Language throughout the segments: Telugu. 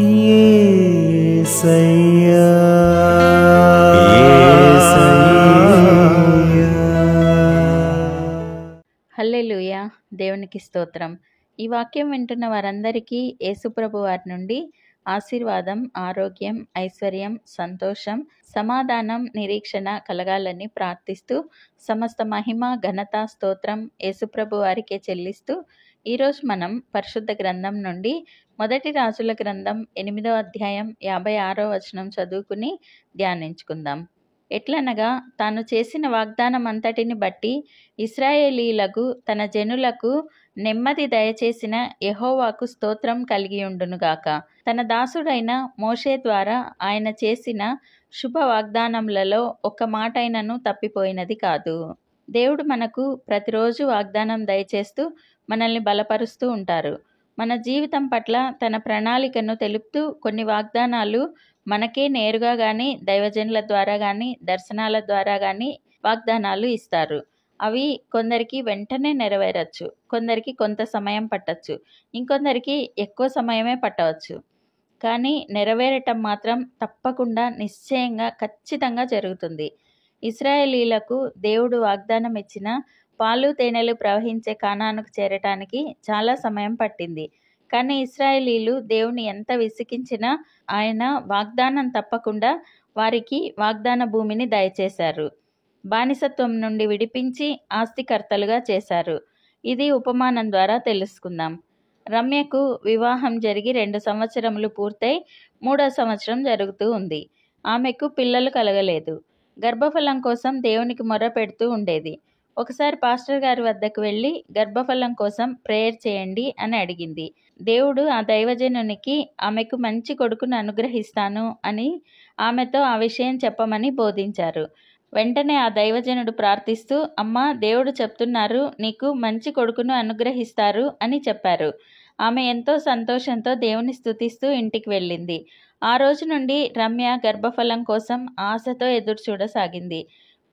యేసయ్యా హల్లెలూయా. దేవునికి స్తోత్రం. ఈ వాక్యం వింటున్న వారందరికీ యేసుప్రభు వారి నుండి ఆశీర్వాదం, ఆరోగ్యం, ఐశ్వర్యం, సంతోషం, సమాధానం, నిరీక్షణ కలగాలని ప్రార్థిస్తూ సమస్త మహిమ, ఘనత, స్తోత్రం యేసుప్రభు వారికే చెల్లిస్తూ ఈరోజు మనం పరిశుద్ధ గ్రంథం నుండి మొదటి రాజుల గ్రంథం 8వ అధ్యాయం 56వ వచనం చదువుకుని ధ్యానించుకుందాం. ఎట్లనగా తాను చేసిన వాగ్దానం అంతటిని బట్టి ఇశ్రాయేలీలకు తన జనులకు నెమ్మది దయచేసిన యెహోవాకు స్తోత్రం కలిగియుండునుగాక. తన దాసుడైన మోషే ద్వారా ఆయన చేసిన శుభ వాగ్దానములలో ఒక్క మాటైనను తప్పిపోయినది కాదు. దేవుడు మనకు ప్రతిరోజు వాగ్దానం దయచేస్తూ మనల్ని బలపరుస్తూ ఉంటారు. మన జీవితం పట్ల తన ప్రణాళికను తెలుపుతూ కొన్ని వాగ్దానాలు మనకే నేరుగా కానీ, దైవజనుల ద్వారా కానీ, దర్శనాల ద్వారా కానీ వాగ్దానాలు ఇస్తారు. అవి కొందరికి వెంటనే నెరవేరచ్చు, కొందరికి కొంత సమయం పట్టచ్చు, ఇంకొందరికి ఎక్కువ సమయమే పట్టవచ్చు. కానీ నెరవేరటం మాత్రం తప్పకుండా, నిశ్చయంగా, ఖచ్చితంగా జరుగుతుంది. ఇశ్రాయేలీలకు దేవుడు వాగ్దానం ఇచ్చిన పాలు తేనెలు ప్రవహించే కానానుకు చేరటానికి చాలా సమయం పట్టింది. కానీ ఇశ్రాయేలీలు దేవుని ఎంత విసికించినా ఆయన వాగ్దానం తప్పకుండా వారికి వాగ్దాన భూమిని దయచేశారు. బానిసత్వం నుండి విడిపించి ఆస్తికర్తలుగా చేశారు. ఇది ఉపమానం ద్వారా తెలుసుకుందాం. రమ్యకు వివాహం జరిగి 2 సంవత్సరములు పూర్తయి 3వ సంవత్సరం జరుగుతూ ఉంది. ఆమెకు పిల్లలు కలగలేదు. గర్భఫలం కోసం దేవునికి మొర్ర పెడుతూ ఉండేది. ఒకసారి పాస్టర్ గారి వద్దకు వెళ్ళి గర్భఫలం కోసం ప్రేయర్ చేయండి అని అడిగింది. దేవుడు ఆ దైవజనునికి ఆమెకు మంచి కొడుకును అనుగ్రహిస్తాను అని ఆమెతో ఆ విషయం చెప్పమని బోధించారు. వెంటనే ఆ దైవజనుడు ప్రార్థిస్తూ, అమ్మా, దేవుడు చెప్తున్నారు, నీకు మంచి కొడుకును అనుగ్రహిస్తారు అని చెప్పారు. ఆమె ఎంతో సంతోషంతో దేవుని స్తుతిస్తూ ఇంటికి వెళ్ళింది. ఆ రోజు నుండి రమ్య గర్భఫలం కోసం ఆశతో ఎదురు చూడసాగింది.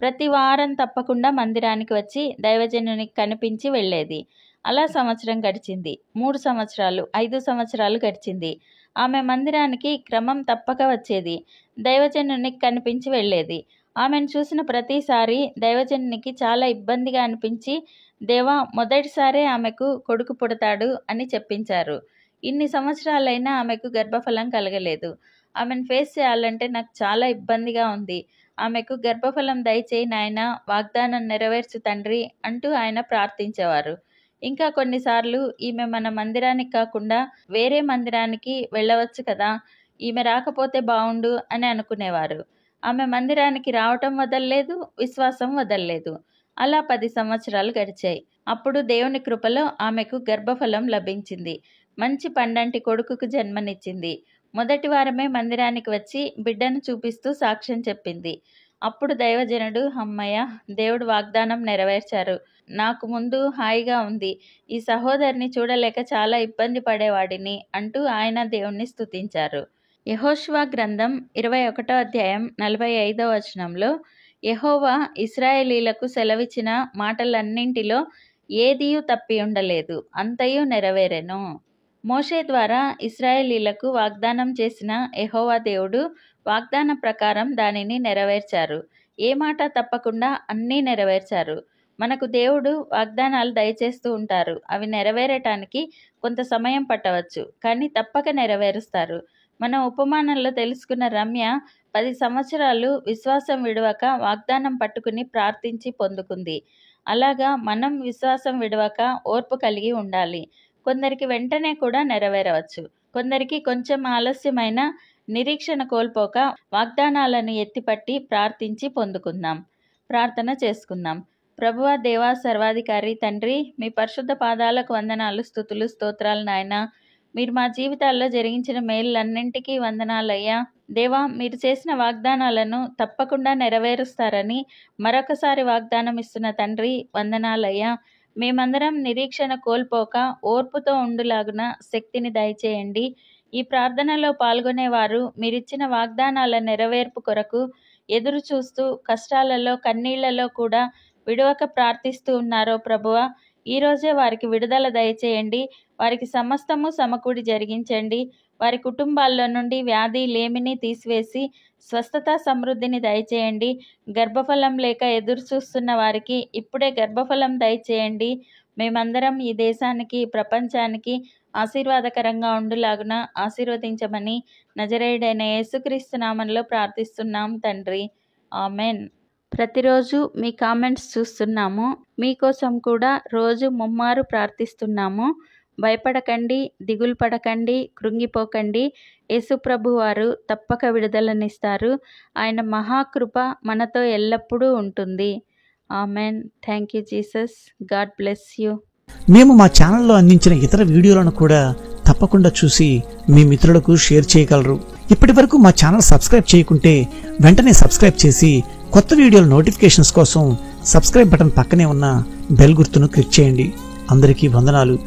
ప్రతి వారం తప్పకుండా మందిరానికి వచ్చి దైవజనునికి కనిపించి వెళ్ళేది. అలా సంవత్సరం గడిచింది, 3 సంవత్సరాలు, 5 సంవత్సరాలు గడిచింది. ఆమె మందిరానికి క్రమం తప్పక వచ్చేది, దైవజనునికి కనిపించి వెళ్ళేది. ఆమెను చూసిన ప్రతిసారి దైవజనునికి చాలా ఇబ్బందిగా అనిపించి, దేవా, మొదటిసారే ఆమెకు కొడుకు పుడతాడు అని చెప్పించారు. ఇన్ని సంవత్సరాలైనా ఆమెకు గర్భఫలం కలగలేదు. ఆమెను ఫేస్ చేయాలంటే నాకు చాలా ఇబ్బందిగా ఉంది. ఆమెకు గర్భఫలం దయచేయి నాయనా, వాగ్దానం నెరవేర్చు తండ్రి అంటూ ఆయన ప్రార్థించేవారు. ఇంకా కొన్నిసార్లు ఈమె మన మందిరానికి కాకుండా వేరే మందిరానికి వెళ్ళవచ్చు కదా, ఈమె రాకపోతే బావుండు అని అనుకునేవారు. ఆమె మందిరానికి రావటం వదల్లేదు, విశ్వాసం వదల్లేదు. అలా 10 సంవత్సరాలు గడిచాయి. అప్పుడు దేవుని కృపలో ఆమెకు గర్భఫలం లభించింది. మంచి పండంటి కొడుకుకు జన్మనిచ్చింది. మొదటి వారమే మందిరానికి వచ్చి బిడ్డను చూపిస్తూ సాక్ష్యం చెప్పింది. అప్పుడు దైవజనుడు, అమ్మయ్య, దేవుడు వాగ్దానం నెరవేర్చారు, నాకు ముందు హాయిగా ఉంది, ఈ సహోదరిని చూడలేక చాలా ఇబ్బంది పడేవాడిని అంటూ ఆయన దేవుణ్ణి స్తుతించారు. యెహోషువ గ్రంథం 21వ అధ్యాయం 45వ వచనంలో యెహోవా ఇశ్రాయేలీలకు సెలవిచ్చిన మాటలన్నింటిలో ఏదియూ తప్పి ఉండలేదు, అంతయు నెరవేరెను. మోషే ద్వారా ఇశ్రాయేలీలకు వాగ్దానం చేసిన యెహోవా దేవుడు వాగ్దాన ప్రకారం దానిని నెరవేర్చారు. ఏ మాట తప్పకుండా అన్నీ నెరవేర్చారు. మనకు దేవుడు వాగ్దానాలు దయచేస్తూ ఉంటారు. అవి నెరవేరటానికి కొంత సమయం పట్టవచ్చు, కానీ తప్పక నెరవేరుస్తారు. మనం ఉపమానంలో తెలుసుకున్న రమ్య 10 సంవత్సరాలు విశ్వాసం విడవక వాగ్దానం పట్టుకుని ప్రార్థించి పొందుకుంది. అలాగా మనం విశ్వాసం విడవక ఓర్పు కలిగి ఉండాలి. కొందరికి వెంటనే కూడా నెరవేరవచ్చు, కొందరికి కొంచెం ఆలస్యమైన నిరీక్షణ కోల్పోక వాగ్దానాలను ఎత్తిపట్టి ప్రార్థించి పొందుకుందాం. ప్రార్థన చేసుకుందాం. ప్రభువా, దేవా, సర్వాధికారి తండ్రి, మీ పరిశుద్ధ పాదాలకు వందనాలు, స్తుతులు, స్తోత్రాలు నాయనా. మీరు మా జీవితాల్లో జరిగించిన మేలులన్నింటికీ వందనాలయ్యా. దేవా, మీరు చేసిన వాగ్దానాలను తప్పకుండా నెరవేరుస్తారని మరొకసారి వాగ్దానం ఇస్తున్న తండ్రి, వందనాలయ్యా. మేమందరం నిరీక్షణ కోల్పోక ఓర్పుతో ఉండులాగున శక్తిని దయచేయండి. ఈ ప్రార్థనలో పాల్గొనేవారు మీరిచ్చిన వాగ్దానాల నెరవేర్పు కొరకు ఎదురు చూస్తూ కష్టాలలో, కన్నీళ్లలో కూడా విడవక ప్రార్థిస్తూ ఉన్నారో ప్రభువా, ఈరోజే వారికి విడుదల దయచేయండి. వారికి సమస్తము సమకూడి జరిగించండి. వారి కుటుంబాల్లో నుండి వ్యాధి లేమిని తీసివేసి స్వస్థత సమృద్ధిని దయచేయండి. గర్భఫలం లేక ఎదురు చూస్తున్న వారికి ఇప్పుడే గర్భఫలం దయచేయండి. మేమందరం ఈ దేశానికి, ప్రపంచానికి ఆశీర్వాదకరంగా ఉండులాగున ఆశీర్వదించమని నజరేయుడైన యేసుక్రీస్తు నామములో ప్రార్థిస్తున్నాం తండ్రి. ఆమెన్. ప్రతిరోజు మీ కామెంట్స్ చూస్తున్నాము. మీకోసం కూడా రోజు ముమ్మారు ప్రార్థిస్తున్నాము. భయపడకండి, దిగులు పడకండి, కృంగిపోకండి. యేసుప్రభు వారు తప్పక విడుదలనిస్తారు. ఆయన మహాకృప మనతో ఎల్లప్పుడూ ఉంటుంది. Amen. Thank you Jesus. God bless you. మేము మా ఛానల్లో అందించిన ఇతర వీడియోలను కూడా తప్పకుండా చూసి మీ మిత్రులకు షేర్ చేయగలరు. ఇప్పటి వరకు మా ఛానల్ సబ్స్క్రైబ్ చేయకుంటే వెంటనే సబ్స్క్రైబ్ చేసి కొత్త వీడియోల నోటిఫికేషన్స్ కోసం సబ్స్క్రైబ్ బటన్ పక్కనే ఉన్న బెల్ గుర్తును క్లిక్ చేయండి. అందరికీ వందనాలు.